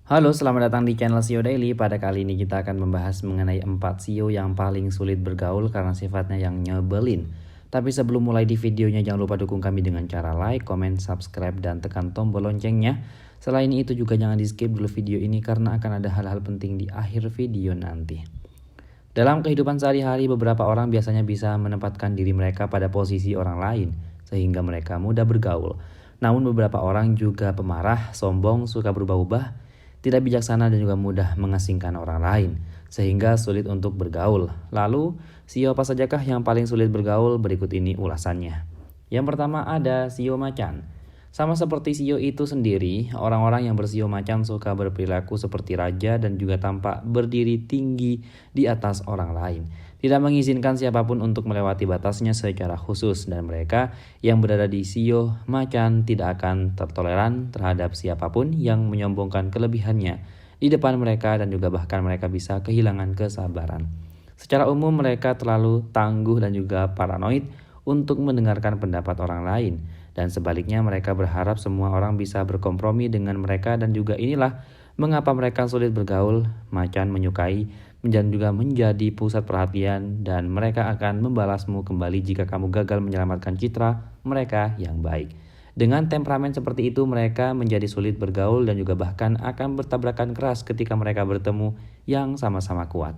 Halo, selamat datang di channel SEO Daily. Pada kali ini kita akan membahas mengenai 4 SEO yang paling sulit bergaul karena sifatnya yang nyebelin. Tapi sebelum mulai di videonya, jangan lupa dukung kami dengan cara like, comment, subscribe, dan tekan tombol loncengnya. Selain itu juga jangan di skip dulu video ini karena akan ada hal-hal penting di akhir video nanti. Dalam kehidupan sehari-hari, beberapa orang biasanya bisa menempatkan diri mereka pada posisi orang lain sehingga mereka mudah bergaul. Namun beberapa orang juga pemarah, sombong, suka berubah-ubah, tidak bijaksana dan juga mudah mengasingkan orang lain, sehingga sulit untuk bergaul. Lalu, SEO apa sajakah yang paling sulit bergaul? Berikut ini ulasannya. Yang pertama ada SEO macan. Sama seperti SEO itu sendiri, orang-orang yang bersio macan suka berperilaku seperti raja dan juga tampak berdiri tinggi di atas orang lain. Tidak mengizinkan siapapun untuk melewati batasnya secara khusus, dan mereka yang berada di SEO macan tidak akan tertoleran terhadap siapapun yang menyombongkan kelebihannya di depan mereka, dan juga bahkan mereka bisa kehilangan kesabaran. Secara umum mereka terlalu tangguh dan juga paranoid untuk mendengarkan pendapat orang lain, dan sebaliknya mereka berharap semua orang bisa berkompromi dengan mereka, dan juga inilah mengapa mereka sulit bergaul. Macan menyukai dan juga menjadi pusat perhatian, dan mereka akan membalasmu kembali jika kamu gagal menyelamatkan citra mereka yang baik. Dengan temperamen seperti itu, mereka menjadi sulit bergaul dan juga bahkan akan bertabrakan keras ketika mereka bertemu yang sama-sama kuat.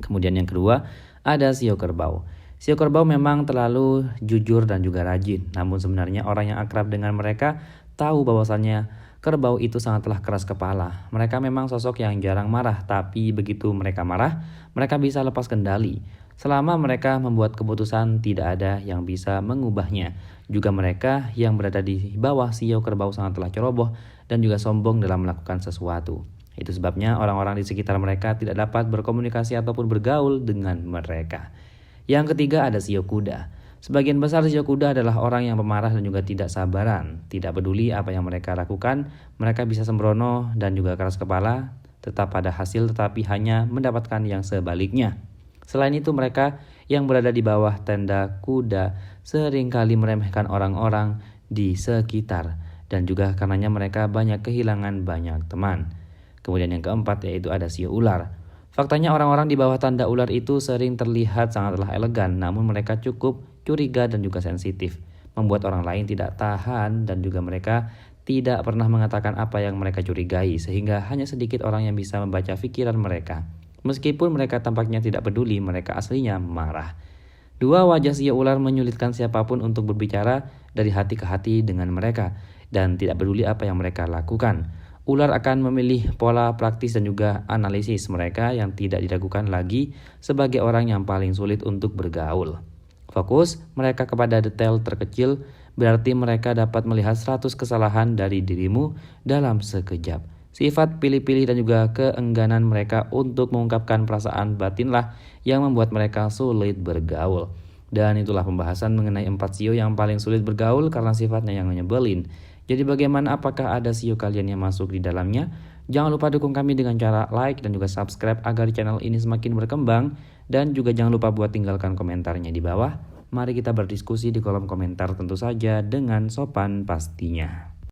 Kemudian yang kedua, ada SEO kerbau. SEO kerbau memang terlalu jujur dan juga rajin, namun sebenarnya orang yang akrab dengan mereka tahu bahwasannya kerbau itu sangatlah keras kepala. Mereka memang sosok yang jarang marah, tapi begitu mereka marah, mereka bisa lepas kendali. Selama mereka membuat keputusan, tidak ada yang bisa mengubahnya. Juga mereka yang berada di bawah SEO kerbau sangatlah ceroboh dan juga sombong dalam melakukan sesuatu. Itu sebabnya orang-orang di sekitar mereka tidak dapat berkomunikasi ataupun bergaul dengan mereka. Yang ketiga ada SEO kuda. Sebagian besar SEO kuda adalah orang yang pemarah dan juga tidak sabaran. Tidak peduli apa yang mereka lakukan, mereka bisa sembrono dan juga keras kepala, tetap pada hasil tetapi hanya mendapatkan yang sebaliknya. Selain itu mereka yang berada di bawah tenda kuda seringkali meremehkan orang-orang di sekitar, dan juga karenanya mereka banyak kehilangan banyak teman. Kemudian yang keempat yaitu ada SEO ular. Faktanya orang-orang di bawah tanda ular itu sering terlihat sangatlah elegan, namun mereka cukup curiga dan juga sensitif, membuat orang lain tidak tahan, dan juga mereka tidak pernah mengatakan apa yang mereka curigai, sehingga hanya sedikit orang yang bisa membaca pikiran mereka. Meskipun mereka tampaknya tidak peduli, mereka aslinya marah. Dua wajah SEO ular menyulitkan siapapun untuk berbicara dari hati ke hati dengan mereka, dan tidak peduli apa yang mereka lakukan. Ular akan memilih pola praktis dan juga analisis mereka yang tidak diragukan lagi sebagai orang yang paling sulit untuk bergaul. Fokus mereka kepada detail terkecil, berarti mereka dapat melihat 100 kesalahan dari dirimu dalam sekejap. Sifat pilih-pilih dan juga keengganan mereka untuk mengungkapkan perasaan batinlah yang membuat mereka sulit bergaul. Dan itulah pembahasan mengenai 4 SEO yang paling sulit bergaul karena sifatnya yang nyebelin. Jadi bagaimana, apakah ada SEO kalian yang masuk di dalamnya? Jangan lupa dukung kami dengan cara like dan juga subscribe agar channel ini semakin berkembang. Dan juga jangan lupa buat tinggalkan komentarnya di bawah. Mari kita berdiskusi di kolom komentar tentu saja dengan sopan pastinya.